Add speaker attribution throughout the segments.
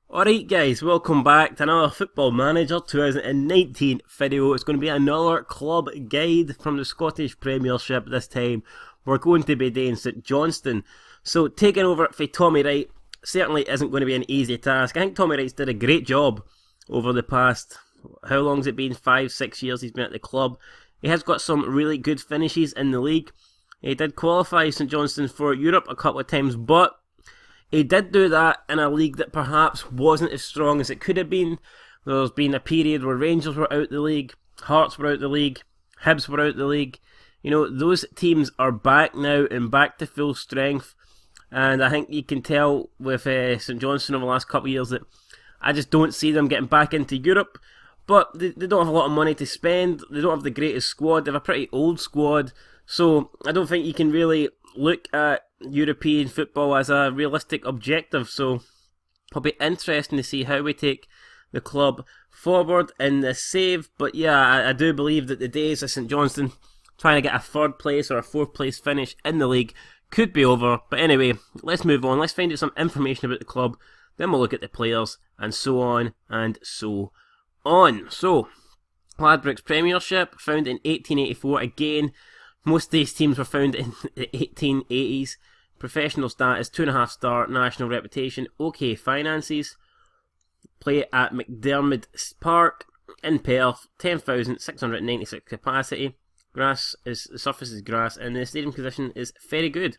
Speaker 1: Alright guys, welcome back to another Football Manager 2019 video. It's going to be another club guide from the Scottish Premiership. This time we're going to be doing St Johnstone. So taking over for Tommy Wright certainly isn't going to be an easy task. I think Tommy Wright's did a great job over the past, how long's it been, 5-6 years he's been at the club. He has got some really good finishes in the league. He did qualify St Johnstone for Europe a couple of times, but he did do that in a league that perhaps wasn't as strong as it could have been. There's been a period where Rangers were out the league, Hearts were out the league, Hibs were out the league. You know, those teams are back now and back to full strength. And I think you can tell with St Johnstone over the last couple of years that I just don't see them getting back into Europe. But they don't have a lot of money to spend. They don't have the greatest squad. They have a pretty old squad. So I don't think you can really look at European football as a realistic objective. So it'll be interesting to see how we take the club forward in this save. But yeah, I do believe that the days of St Johnstone trying to get a third place or a fourth place finish in the league could be over. But anyway, let's move on. Let's find out some information about the club. Then we'll look at the players and so on and so on. So, Ladbrokes Premiership, founded in 1884. Again, most of these teams were founded in the 1880s. Professional status, 2.5 star. National reputation, okay finances. Play at McDermott Park in Perth, 10,696 capacity. The surface is grass, and the stadium condition is very good,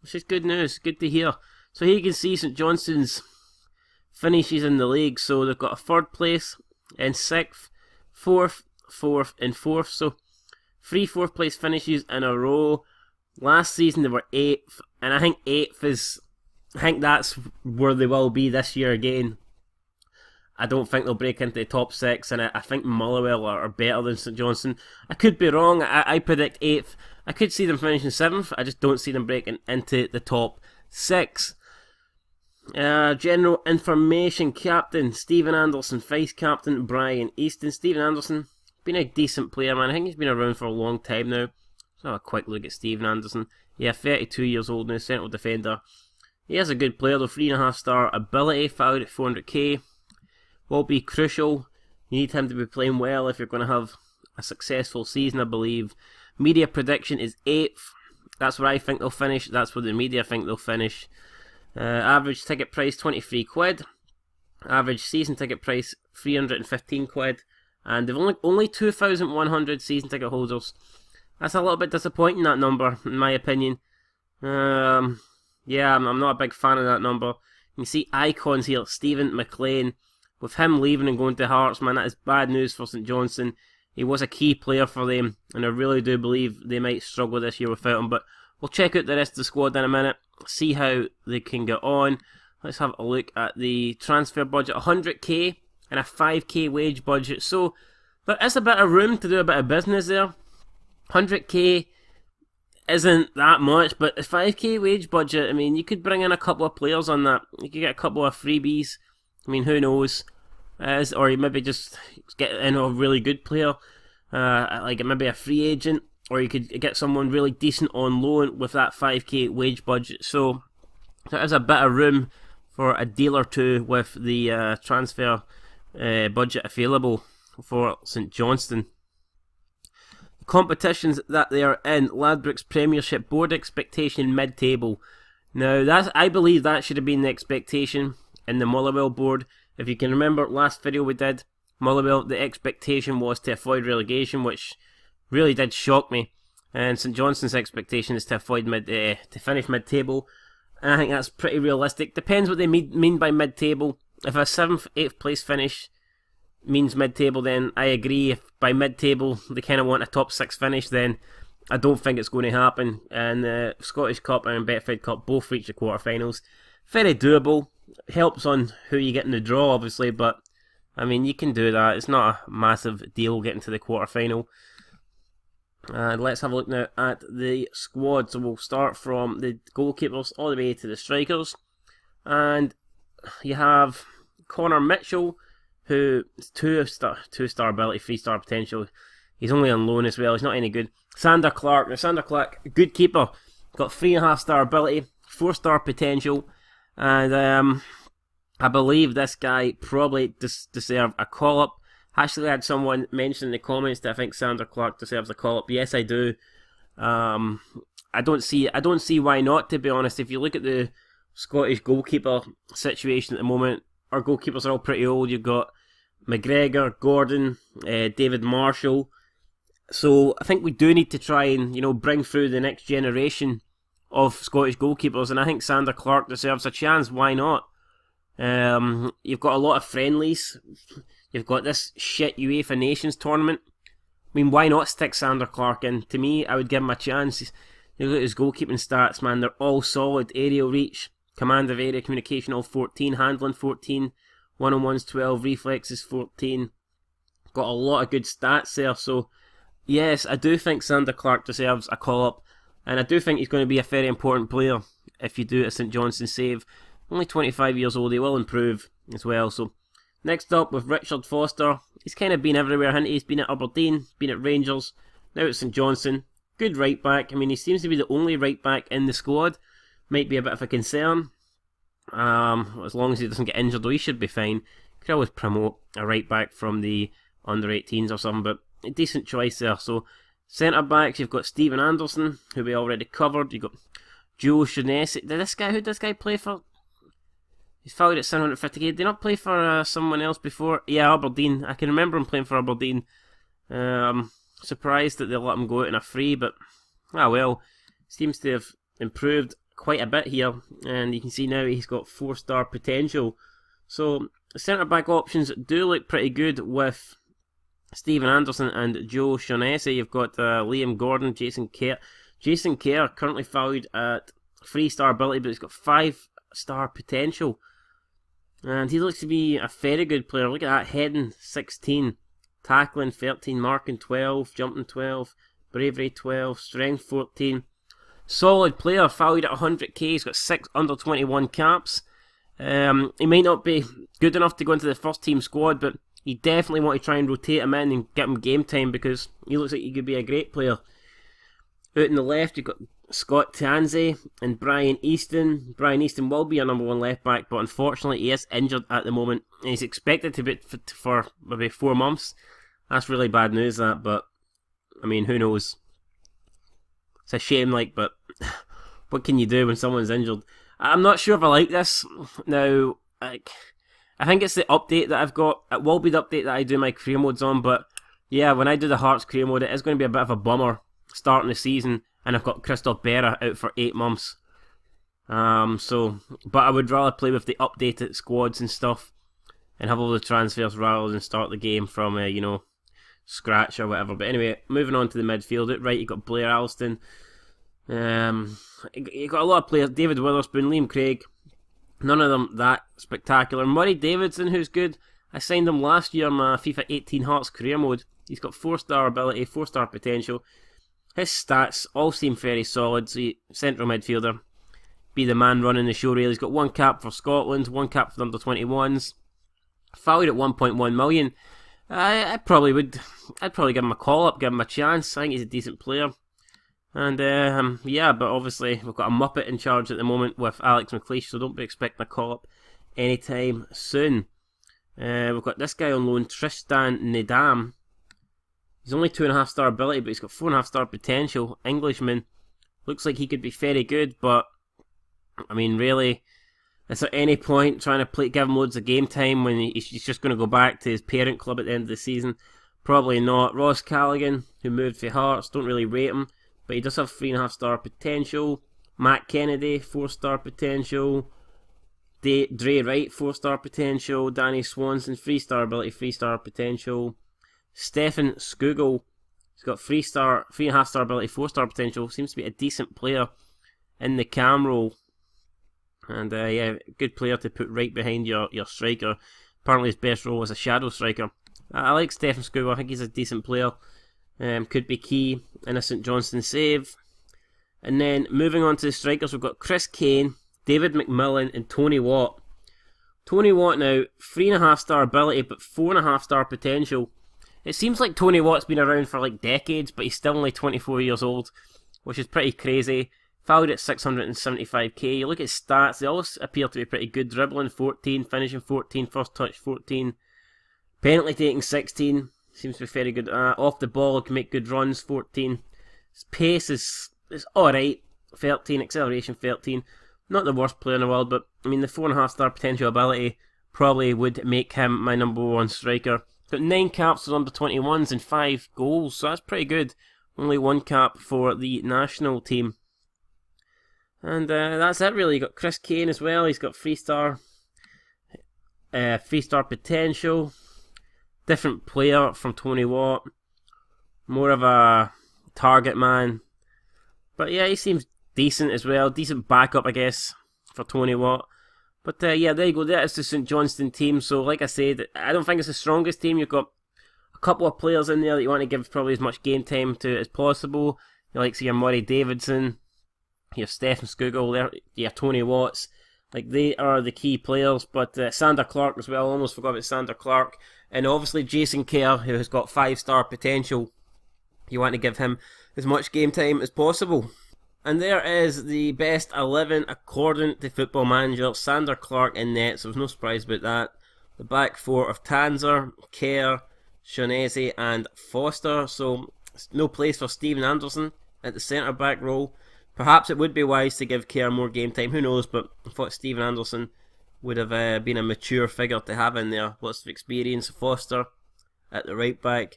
Speaker 1: which is good news, good to hear. So here you can see St Johnstone's finishes in the league. So they've got a third place in 6th, 4th, 4th and 4th. So 3 fourth place finishes in a row. Last season they were 8th, and I think 8th is, I think that's where they will be this year again. I don't think they'll break into the top 6, and I think Motherwell are better than St Johnstone. I could be wrong. I predict 8th. I could see them finishing 7th. I just don't see them breaking into the top 6. General information: captain Stephen Anderson, vice captain Brian Easton. Stephen Anderson, been a decent player, man. I think he's been around for a long time now. Let's have a quick look at Stephen Anderson. Yeah, 32 years old now, central defender. He is a good player though, 3.5 star ability, valued at 400k. Will be crucial. You need him to be playing well if you're going to have a successful season, I believe. Media prediction is 8th. That's where I think they'll finish. That's where the media think they'll finish. Average ticket price 23 quid. Average season ticket price 315 quid. And they've only 2,100 season ticket holders. That's a little bit disappointing, that number, in my opinion. Yeah, I'm not a big fan of that number. You can see icons here. Stephen McLean. With him leaving and going to Hearts, man, that is bad news for St Johnstone. He was a key player for them, and I really do believe they might struggle this year without him. But we'll check out the rest of the squad in a minute, see how they can get on. Let's have a look at the transfer budget. 100k and a 5k wage budget. So there is a bit of room to do a bit of business there. 100k isn't that much, but a 5k wage budget, I mean, you could bring in a couple of players on that. You could get a couple of freebies. I mean, who knows? Or you maybe just get in a really good player, like maybe a free agent, or you could get someone really decent on loan with that 5k wage budget. So there is a bit of room for a deal or two with the transfer budget available for St Johnstone. The competitions that they are in: Ladbrokes Premiership board expectation mid-table. Now, I believe that should have been the expectation in the Motherwell board. If you can remember last video we did, Motherwell, the expectation was to avoid relegation, which really did shock me. And St Johnstone's expectation is to avoid to finish mid-table. And I think that's pretty realistic. Depends what they mean by mid-table. If a 7th, 8th place finish means mid-table, then I agree. If by mid-table they kind of want a top 6 finish, then I don't think it's going to happen. And the Scottish Cup and Betfred Cup both reach the quarterfinals. Very doable. Helps on who you get in the draw, obviously, but I mean, you can do that. It's not a massive deal getting to the quarterfinal. And let's have a look now at the squad. So we'll start from the goalkeepers all the way to the strikers. And you have Connor Mitchell, who is 2-star ability, 3-star potential. He's only on loan as well. He's not any good. Sander Clark. Now, Sander Clark, good keeper. Got 3.5-star ability, 4-star potential. And I believe this guy probably deserves a call-up. Actually, I had someone mention in the comments that I think Sander Clark deserves a call-up. Yes, I do. I don't see why not, to be honest. If you look at the Scottish goalkeeper situation at the moment, our goalkeepers are all pretty old. You've got McGregor, Gordon, David Marshall. So I think we do need to try and, bring through the next generation of Scottish goalkeepers, and I think Sander Clark deserves a chance. Why not? You've got a lot of friendlies. You've got this shit UEFA Nations tournament. I mean, why not stick Sander Clark in? To me, I would give him a chance. You look at his goalkeeping stats, man. They're all solid. Aerial reach, command of area, communication, all 14. Handling, 14. One-on-ones, 12. Reflexes, 14. Got a lot of good stats there. So, yes, I do think Sander Clark deserves a call-up. And I do think he's going to be a very important player if you do a St Johnstone save. Only 25 years old, he will improve as well. So, next up with Richard Foster. He's kind of been everywhere, hasn't he? He's been at Aberdeen, been at Rangers, now at St Johnstone. Good right back. I mean, he seems to be the only right back in the squad. Might be a bit of a concern. As long as he doesn't get injured, though, he should be fine. Could always promote a right back from the under-18s or something, but a decent choice there. So, centre backs, you've got Stephen Anderson, who we already covered. You've got Joe Shaughnessy. Who did this guy play for? He's fouled at 750k. Did he not play for someone else before? Yeah, Aberdeen. I can remember him playing for Aberdeen. Surprised that they let him go out in a free, but well, seems to have improved quite a bit here, and you can see now he's got 4-star potential. So centre back options do look pretty good with Stephen Anderson and Joe Shaughnessy. You've got Liam Gordon, Jason Kerr. Jason Kerr currently valued at 3-star ability, but he's got 5-star potential. And he looks to be a very good player. Look at that, heading 16, tackling 13, marking 12, jumping 12, bravery 12, strength 14. Solid player, valued at 100k. He's got 6 under-21 caps. He might not be good enough to go into the first team squad, but you definitely want to try and rotate him in and get him game time because he looks like he could be a great player. Out on the left, you've got Scott Tanzi and Brian Easton. Brian Easton will be a number 1 left back, but unfortunately he is injured at the moment. He's expected to be for maybe 4 months. That's really bad news, that, but I mean, who knows? It's a shame, but what can you do when someone's injured? I'm not sure if I like this. Now, I think it's the update that I've got. It will be the update that I do my career modes on, but yeah, when I do the Hearts career mode, it is going to be a bit of a bummer starting the season, and I've got Christoph Berra out for 8 months. But I would rather play with the updated squads and stuff, and have all the transfers rather than start the game from scratch or whatever. But anyway, moving on to the midfield. Right, you got Blair Alston. You got a lot of players. David Witherspoon, Liam Craig. None of them that spectacular. Murray Davidson, who's good. I signed him last year in my FIFA 18 Hearts career mode. He's got 4-star ability, 4-star potential. His stats all seem very solid. So central midfielder, be the man running the show. Really, he's got 1 cap for Scotland, 1 cap for the under-21s. Valued at 1.1 million. I'd probably give him a call up, give him a chance. I think he's a decent player. And but obviously we've got a Muppet in charge at the moment with Alex McLeish, so don't be expecting a call up anytime soon. We've got this guy on loan, Tristan Nedam. He's only 2.5-star ability, but he's got 4.5-star potential. Englishman. Looks like he could be very good, but I mean, really, is there any point trying to give him loads of game time when he's just going to go back to his parent club at the end of the season? Probably not. Ross Callaghan, who moved for Hearts, don't really rate him, but he does have 3.5-star potential. Matt Kennedy, 4-star potential. Dre Wright, 4-star potential. Danny Swanson, 3-star ability, 3-star potential. Stefan Skugel, he's got 3.5-star ability, 4-star potential. Seems to be a decent player in the cam role. And good player to put right behind your striker. Apparently his best role was a shadow striker. I like Stefan Skugel, I think he's a decent player. Could be key in a St Johnstone save. And then moving on to the strikers, we've got Chris Kane, David McMillan and Tony Watt. Tony Watt now, 3.5-star ability but 4.5-star potential. It seems like Tony Watt's been around for decades, but he's still only 24 years old, which is pretty crazy. valued at 675k. You look at stats, they all appear to be pretty good. Dribbling 14, finishing 14, first touch 14, penalty taking 16, seems to be very good. Off the ball, can make good runs, 14. His pace is alright, 13, acceleration 13. Not the worst player in the world, but I mean the 4.5 star potential ability probably would make him my number 1 striker. Got 9 caps for under 21s and 5 goals, so that's pretty good. Only 1 cap for the national team. And that's it really. You got Chris Kane as well. He's got 3-star potential. Different player from Tony Watt. More of a target man. But yeah, he seems decent as well. Decent backup, I guess, for Tony Watt. But yeah, there you go. That is the St Johnstone team. So like I said, I don't think it's the strongest team. You've got a couple of players in there that you want to give probably as much game time to as possible. You like your Murray Davidson, your Stephen Skugel, your Tony Watts. Like, they are the key players. But Sander Clark as well. Almost forgot about Sander Clark. And obviously Jason Kerr, who has got 5-star potential. You want to give him as much game time as possible. And there is the best 11 according to Football Manager. Sander Clark in net, so there's no surprise about that. The back 4 of Tanzer, Kerr, Shaughnessy and Foster. So no place for Steven Anderson at the centre back role. Perhaps it would be wise to give Kerr more game time, who knows, but I thought Steven Anderson would have been a mature figure to have in there. Lots of experience. Foster at the right back.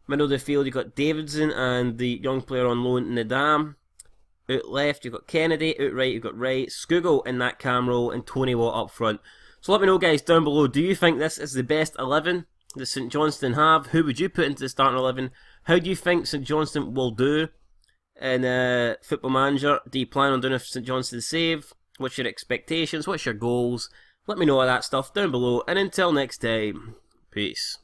Speaker 1: Middle of the field, you've got Davidson and the young player on loan, Nadam. Out left, you've got Kennedy. Out right, you've got Wright. Skugel in that cam role and Tony Watt up front. So let me know, guys, down below, do you think this is the best 11 that St Johnstone have? Who would you put into the starting 11? How do you think St Johnstone will do in Football Manager? Do you plan on doing a St Johnstone save? What's your expectations? What's your goals? Let me know all that stuff down below. And until next time, peace.